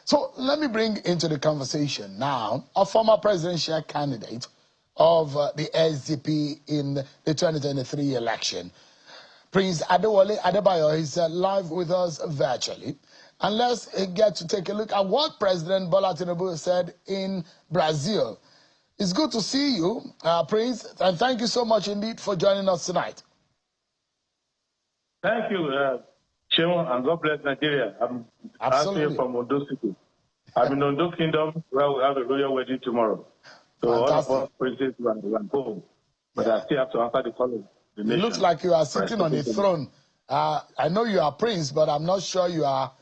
So let me bring into the conversation now a former presidential candidate of the SDP in the 2023 election. Prince Adebayo is live with us virtually. And let's get to take a look at what President Bola Tinubu said in Brazil. It's good to see you, Prince, and thank you so much indeed for joining us tonight. Thank you, Chairman, and God bless Nigeria. I'm asking from Ondo City. I'm in Ondo Kingdom, where we have a royal wedding tomorrow. So Fantastic. all of us princes were home, but I still have to answer the call of the nation. It looks like you are sitting on a throne. I know you are prince, but I'm not sure you are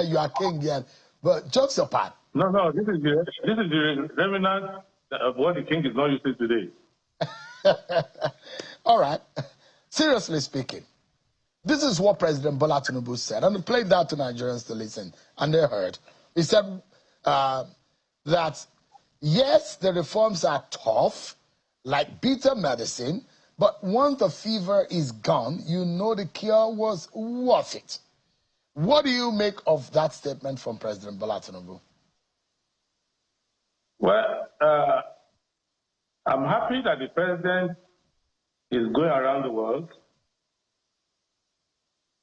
you are king yet. But jokes apart. No, this is the remnant of what the king is not using today. All right. Seriously speaking, this is what President Bola Tinubu said, and he played that to Nigerians to listen, and they heard. He said that, yes, the reforms are tough, like bitter medicine, but once the fever is gone, you know the cure was worth it. What do you make of that statement from President Bola Tinubu? Well, I'm happy that the president is going around the world,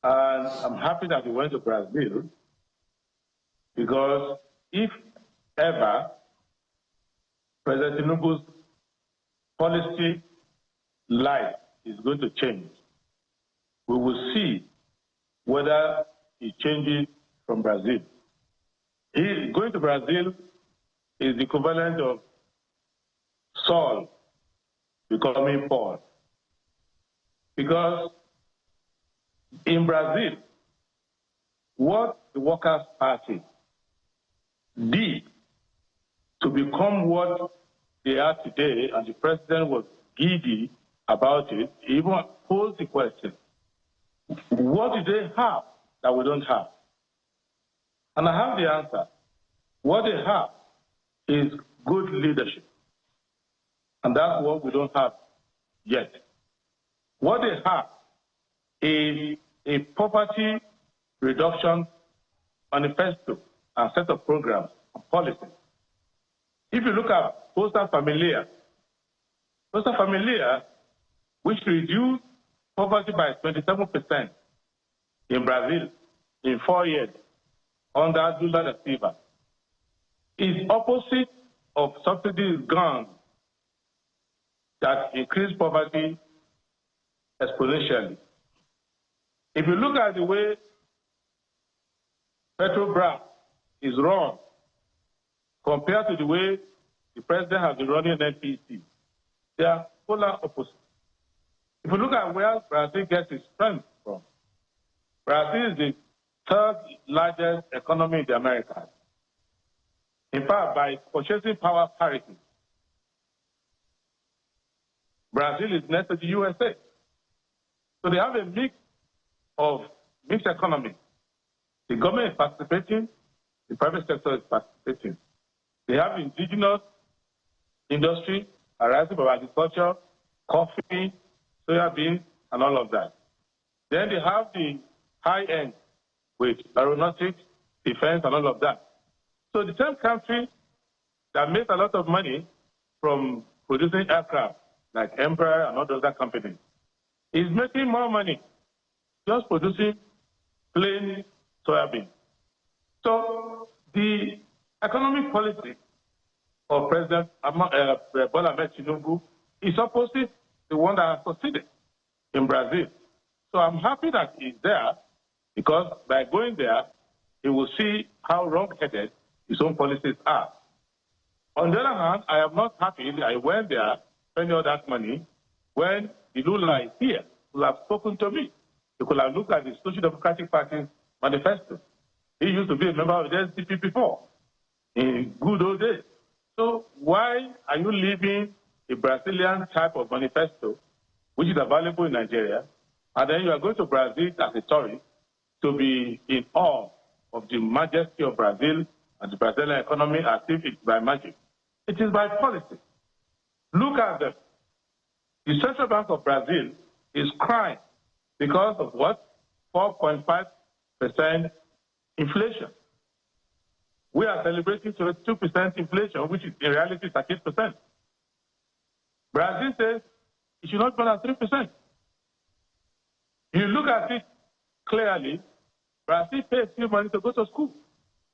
and I'm happy that he went to Brazil, because if ever President Tinubu's policy life is going to change, we will see whether he changes from Brazil. Going to Brazil is the equivalent of Saul becoming Paul. Because in Brazil, what the Workers' Party did to become what they are today, and the president was giddy about it, he even posed the question, what do they have that we don't have? And I have the answer. What they have is good leadership. And that's what we don't have yet. What they have is a poverty reduction manifesto and set of programs and policies. If you look at Bolsa Familia, which reduced poverty by 27% in Brazil in 4 years under Lula da Silva, is opposite of subsidies gone that increase poverty exponentially. If you look at the way Petrobras is run compared to the way the president has been running NPC, they are polar opposites. If you look at where Brazil gets its strength from, Brazil is the third largest economy in the Americas. In fact, by purchasing power parity, Brazil is next to the USA. So they have a mixed economy. The government is participating, the private sector is participating. They have indigenous industry arising from agriculture, coffee, soya beans, and all of that. Then they have the high end with aeronautics, defense, and all of that. So the same country that makes a lot of money from producing aircraft, like Embraer and all those other companies, is making more money just producing plain soybean. So the economic policy of President Bola Tinubu is opposite to the one that has succeeded in Brazil. So I'm happy that he's there, because by going there, he will see how wrong-headed his own policies are. On the other hand, I am not happy that I went there, spending all that money, when the Lula is here. He could have spoken to me. He could have looked at the Social Democratic Party's manifesto. He used to be a member of the SDP before, in good old days. So why are you leaving a Brazilian type of manifesto, which is available in Nigeria, and then you are going to Brazil as a tourist to be in awe of the majesty of Brazil and the Brazilian economy as if it's by magic? It is by policy. Look at them. The Central Bank of Brazil is crying because of what? 4.5% inflation. We are celebrating 2% inflation, which is in reality 38%. Brazil says it should not go at 3%. You look at it clearly, Brazil pays you money to go to school.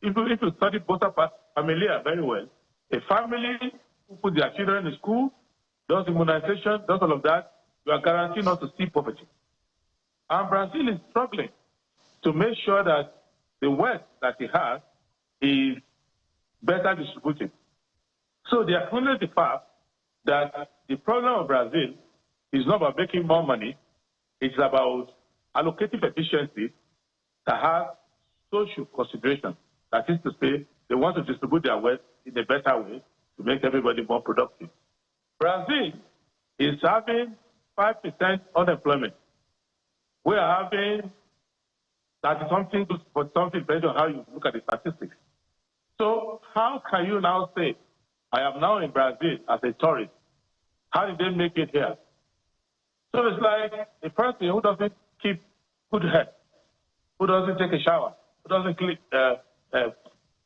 If you study Bolsa Familia very well, a family who put their children in school, does immunization, does all of that, you are guaranteed not to see poverty. And Brazil is struggling to make sure that the wealth that it has is better distributed. So they acknowledge the fact that the problem of Brazil is not about making more money, it's about allocating efficiency that has social consideration. That is to say, they want to distribute their wealth in a better way to make everybody more productive. Brazil is having 5% unemployment. We are having 30-something to 40-something, depending on how you look at the statistics. So how can you now say, I am now in Brazil as a tourist? How did they make it here? So it's like a person who doesn't keep good health, who doesn't take a shower, who doesn't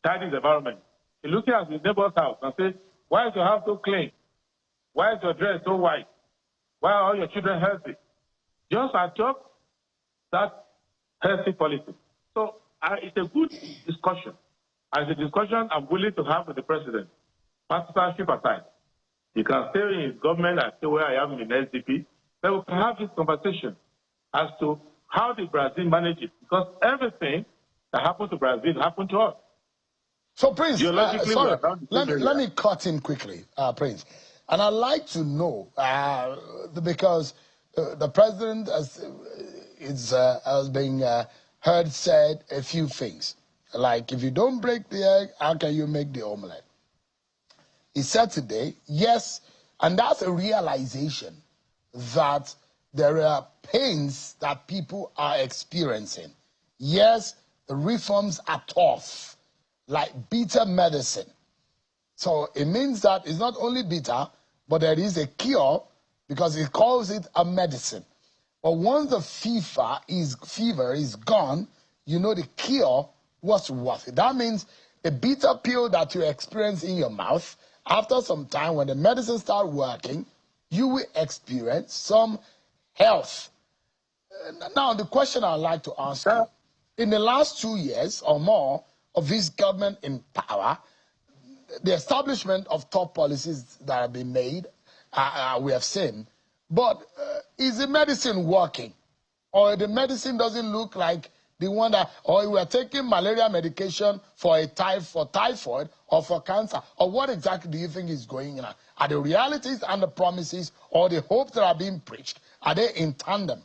tidy the environment. He looks at his neighbor's house and says, why is your house so clean? Why is your dress so white? Why are all your children healthy? Just adopt that healthy policy. So it's a good discussion. And it's a discussion I'm willing to have with the president. Partisanship aside. You can stay in his government and stay where I am in SDP. Then we can have this conversation as to how did Brazil manage it? Because everything that happened to Brazil happened to us. So, Prince, sorry, let me cut in quickly, Prince. And I'd like to know, because the president has been heard said a few things. Like, if you don't break the egg, how can you make the omelette? He said today, yes, and that's a realization that there are pains that people are experiencing. Yes, the reforms are tough, like bitter medicine. So it means that it's not only bitter, but there is a cure because it calls it a medicine. But once the fever is gone, you know the cure was worth it. That means the bitter pill that you experience in your mouth, after some time, when the medicine starts working, you will experience some health. Now, the question I'd like to ask you, in the last 2 years or more of this government in power, the establishment of top policies that have been made, we have seen, but is the medicine working? Or the medicine doesn't look like the one that, or we are taking malaria medication for typhoid or for cancer, or what exactly do you think is going on? Are the realities and the promises or the hopes that are being preached, are they in tandem?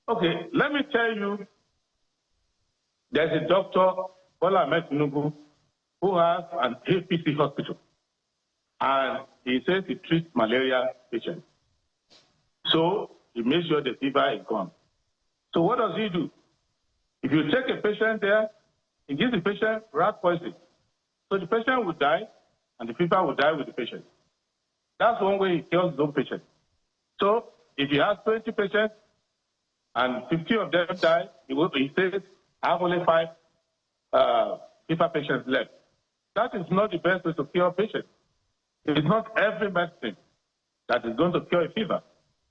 Okay, let me tell you, there's a doctor, Tinubu, who has an APC hospital, and he says he treats malaria patients. So he makes sure the fever is gone. So what does he do? If you take a patient there, he gives the patient rat poison. So the patient will die, and the fever will die with the patient. That's one way he kills his own patient. So if he has 20 patients, and 50 of them die, he says, I have only 5 fever patients left. That is not the best way to cure patients. It is not every medicine that is going to cure a fever.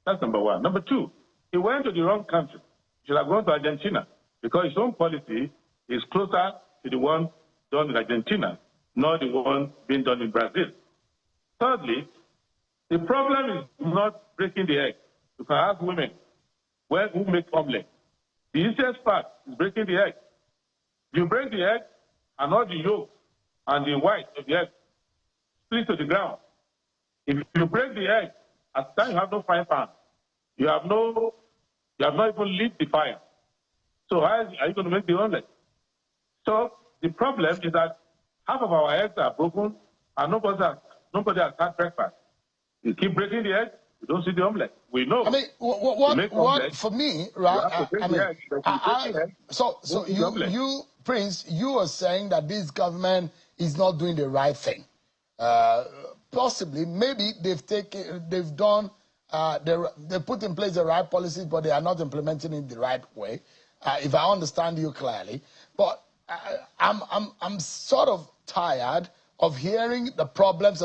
That's number one. Number two, he went to the wrong country. He should have gone to Argentina because his own policy is closer to the one done in Argentina, not the one being done in Brazil. Thirdly, the problem is not breaking the egg. You can ask women who make omelette. The easiest part is breaking the egg. You break the egg and all the yolk and the white of the egg split to the ground. If you break the egg, at the time you have no frying pan. You have not even lit the fire. So how are you going to make the omelette? So the problem is that half of our eggs are broken and nobody has had breakfast. You keep breaking the egg, you don't see the omelette. We know. I mean, what for me, right? So you, Prince, you are saying that this government is not doing the right thing. Possibly, maybe they put in place the right policies, but they are not implementing it the right way. If I understand you clearly, but I'm sort of tired of hearing the problems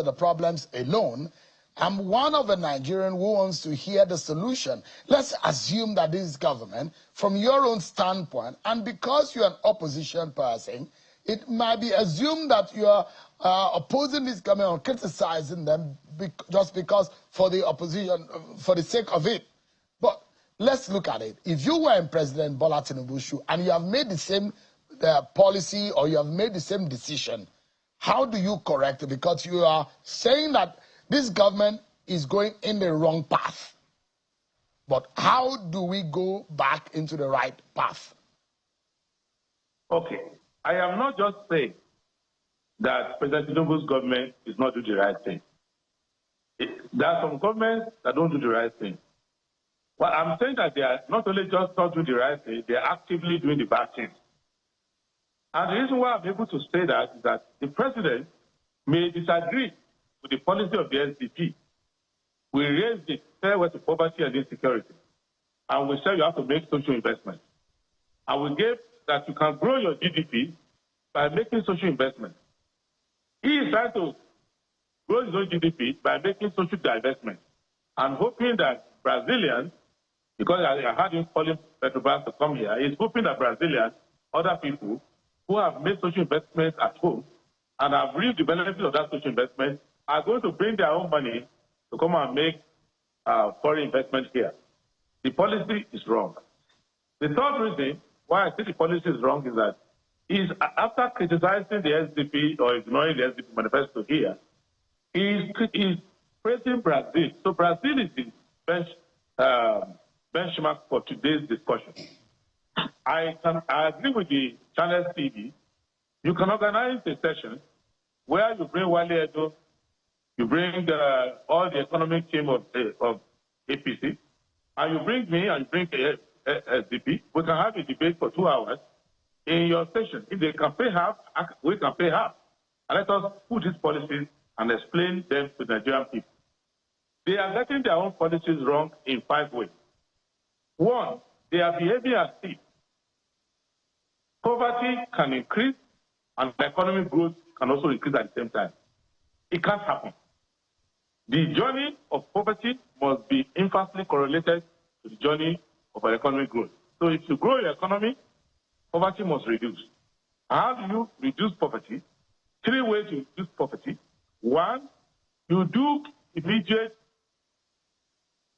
alone. I'm one of the Nigerian who wants to hear the solution. Let's assume that this government, from your own standpoint, and because you're an opposition person, it might be assumed that you are opposing this government or criticizing them just because for the opposition, for the sake of it. But let's look at it. If you were in President Bola Tinubu's shoe and you have made the same policy or you have made the same decision, how do you correct it? Because you are saying that this government is going in the wrong path. But how do we go back into the right path? Okay. I am not just saying that President Tinubu's government is not doing the right thing. There are some governments that don't do the right thing. Well, I'm saying that they are not only just not doing the right thing, they are actively doing the bad thing. And the reason why I'm able to say that is that the president may disagree with the policy of the SDP. We raised the stairway to poverty and insecurity. And we said you have to make social investment. And we gave that you can grow your GDP by making social investment. He is trying to grow his own GDP by making social divestment and hoping that Brazilians, because I had him calling Petrobras to come here, he's hoping that Brazilians, other people who have made social investments at home and have reaped the benefits of that social investment are going to bring their own money to come and make foreign investment here. The policy is wrong. The third reason why I think the policy is wrong is that after criticizing the SDP or ignoring the SDP manifesto here, he's praising Brazil. So Brazil is the benchmark for today's discussion. I agree with the Channel TV. You can organize a session where you bring Wale Edo, you bring all the economic team of APC, and you bring me and you bring SDP. We can have a debate for 2 hours in your session. If they can pay half, we can pay half. And let us put these policies and explain them to the Nigerian people. They are getting their own policies wrong in 5 ways. 1, they are behaving as if poverty can increase and economic growth can also increase at the same time. It can't happen. The journey of poverty must be inversely correlated to the journey of economic growth. So if you grow your economy, poverty must reduce. How do you reduce poverty? 3 ways to reduce poverty. 1, you do immediate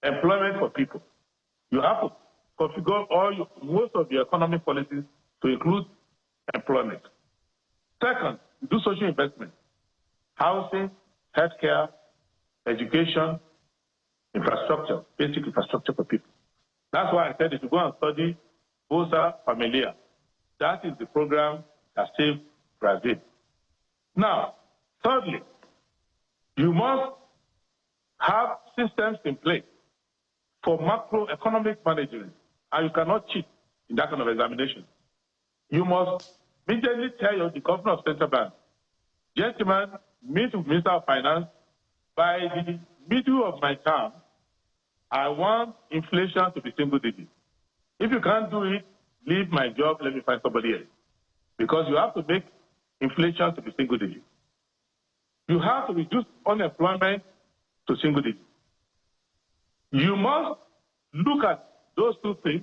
employment for people. You have to configure most of your economic policies to include employment. 2nd, do social investment, housing, healthcare, education, infrastructure, basic infrastructure for people. That's why I said if you go and study Bolsa Familia, that is the program that saved Brazil. Now, thirdly, you must have systems in place for macroeconomic management, and you cannot cheat in that kind of examination. You must immediately tell the governor of central bank, gentlemen, meet with Minister of Finance, by the middle of my term, I want inflation to be single digit. If you can't do it, leave my job, let me find somebody else. Because you have to make inflation to be single digit. You have to reduce unemployment to single digit. You must look at those 2 things,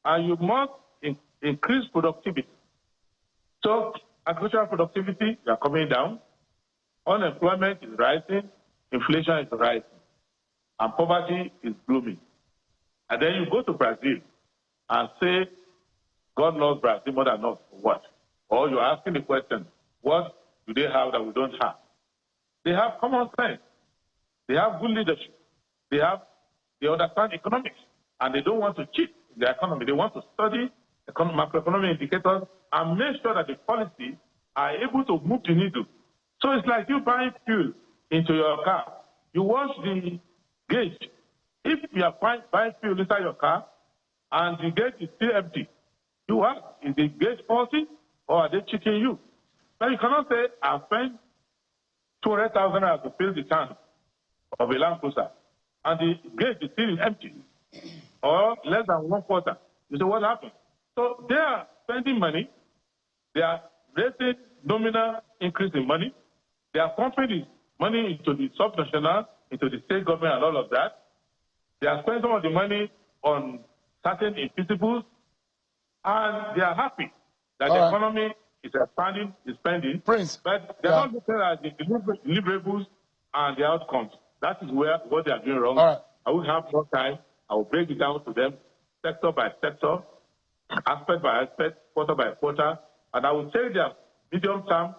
and you must increase productivity. So agricultural productivity is coming down, unemployment is rising, inflation is rising, and poverty is blooming. And then you go to Brazil and say, God loves Brazil more than us, what? Or you're asking the question, what do they have that we don't have? They have common sense. They have good leadership. They understand economics, and they don't want to cheat the economy. They want to study macroeconomic indicators and make sure that the policies are able to move the needle. So it's like you buying fuel into your car. You watch the gauge. If you are buying fuel inside your car and the gauge is still empty, you ask, is the gauge faulty or are they cheating you? Now you cannot say, I spent 200,000 to fill the tank of a Land Cruiser and the gauge is still empty or less than 1/4. You say, what happened? So they are spending money They are raising nominal increase in money. They are pumping money into the subnational, into the state government and all of that. They are spending some of the money on certain principles, and they are happy that the economy is expanding, is spending. Prince, but they're not looking at the deliverables and the outcomes. That is what they are doing wrong. I will have more time. I will break it down to them, sector by sector, aspect by aspect, quarter by quarter, and I will take their medium-term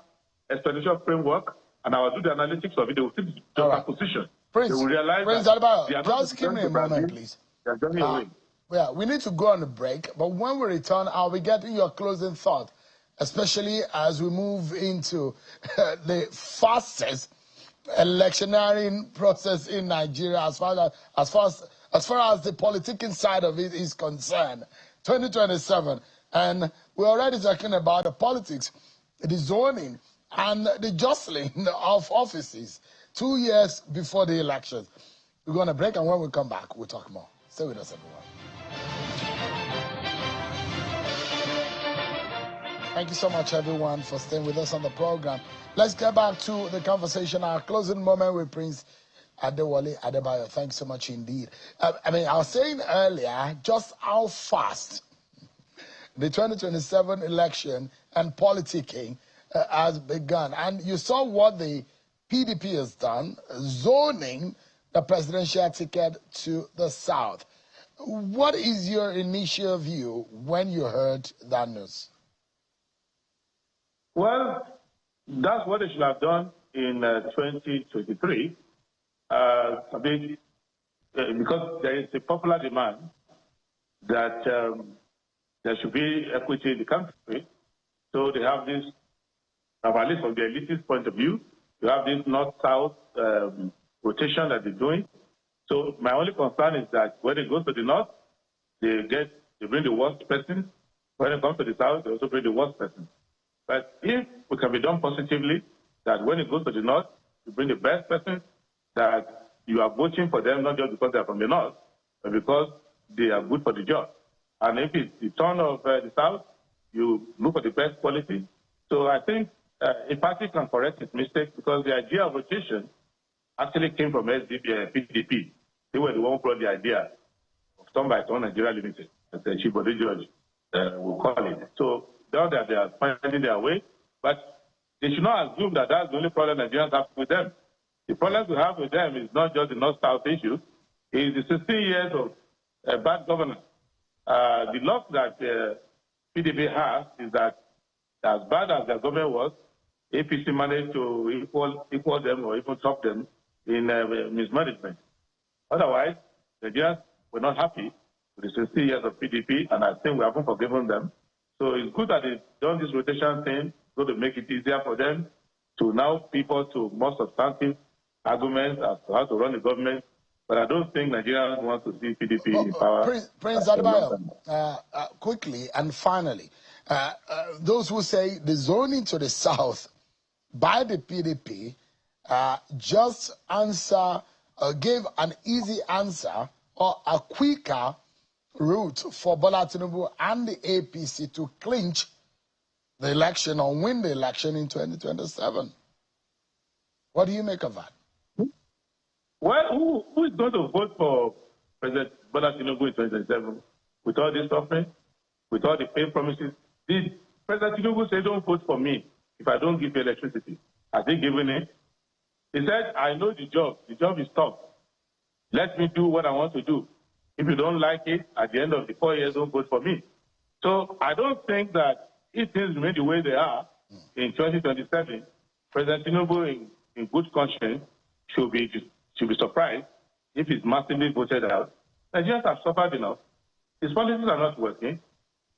expenditure framework, and I will do the analytics of it. They will see the position. Prince, they will realize Prince that Adebayo, just give me a moment, please. They are journey away. Yeah, we need to go on a break, but when we return, I'll be getting your closing thought, especially as we move into the fastest electioneering process in Nigeria as far as the politicking side of it is concerned. 2027, and we're already talking about the politics, the zoning, and the jostling of offices 2 years before the elections. We're going to break, and when we come back, we'll talk more. Stay with us, everyone. Thank you so much, everyone, for staying with us on the program. Let's get back to the conversation, our closing moment with Prince Adebayo. Thanks so much indeed. I was saying earlier just how fast the 2027 election and politicking has begun. And you saw what the PDP has done, zoning the presidential ticket to the South. What is your initial view when you heard that news? Well, that's what they should have done in 2023. Because there is a popular demand that there should be equity in the country. So they have this, at least from the elitist point of view, you have this north-south rotation that they're doing. So my only concern is that when it goes to the north, they bring the worst person. When it comes to the south, they also bring the worst person. But if it can be done positively, that when it goes to the north, you bring the best person, that you are voting for them not just because they're from the north, but because they are good for the job. And if it's the turn of the south, you look for the best quality. So I think a party can correct its mistake, because the idea of rotation actually came from PDP. They were the one who brought the idea of turn by turn Nigeria Limited, as the Chief Body Judge will call it. So now that they are finding their way, but they should not assume that that's the only problem Nigerians have with them. The problems we have with them is not just the North-South issue, it's the 16 years of bad governance. The loss that PDP has is that as bad as their government was, APC managed to equal them or even top them in mismanagement. Otherwise, Nigerians were not happy with the 16 years of PDP, and I think we haven't forgiven them. So it's good that they've done this rotation thing, so to make it easier for them to now people to more substantive arguments as to how to run the government. But I don't think Nigerians want to see PDP in power. Prince Adebayo, quickly and finally, those who say the zoning to the south by the PDP just gave an easy answer or a quicker route for Bola Tinubu and the APC to clinch the election or win the election in 2027. What do you make of that? Well, who is going to vote for President Bola Tinubu in 2027 with all this suffering, with all the paid promises? Did President Tinubu say, don't vote for me if I don't give you electricity? Has he given it? He said, I know the job. The job is tough. Let me do what I want to do. If you don't like it, at the end of the 4 years, don't vote for me. So I don't think that if things remain the way they are in 2027, President Tinubu, in good conscience, should be surprised if he's massively voted out. Nigerians have suffered enough. His policies are not working.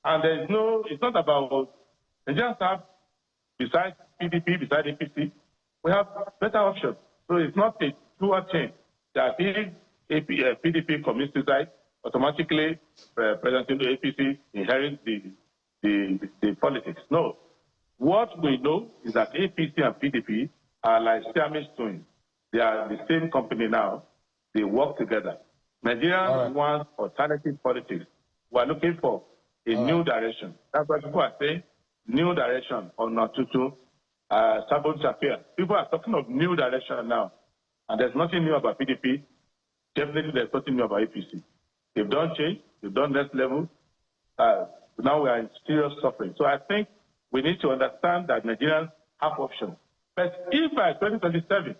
And it's not about, Nigerians have, besides PDP, besides APC, we have better options. So it's not a two-way change that if PDP commits suicide, automatically President Tinubu APC inherits the politics. No. What we know is that APC and PDP are like Siamese twins. They are the same company now. They work together. Nigerians want alternative politics. We are looking for a new direction. That's why people are saying new direction on Natutu, Sabon Shafia. People are talking of new direction now. And there's nothing new about PDP. Definitely there's nothing new about APC. They've done change, they've done next level. Now we are in serious suffering. So I think we need to understand that Nigerians have options. But if by 2027,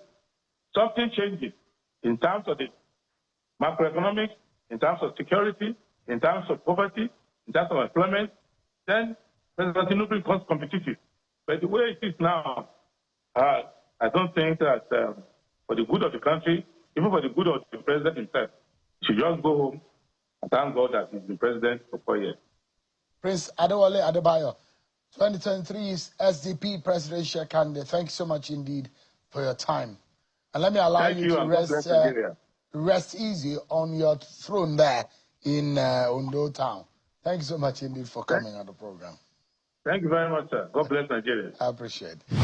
something changes in terms of the macroeconomics, in terms of security, in terms of poverty, in terms of employment, then President Tinubu becomes competitive. But the way it is now, I don't think that for the good of the country, even for the good of the president himself, he should just go home and thank God that he's been president for 4 years. Prince Adebayo, 2023's SDP presidential candidate. Thank you so much indeed for your time. And let me allow you to rest easy on your throne there in Ondo town. Thank you so much indeed for coming on the program. Thank you very much, sir. God bless Nigeria. I appreciate it.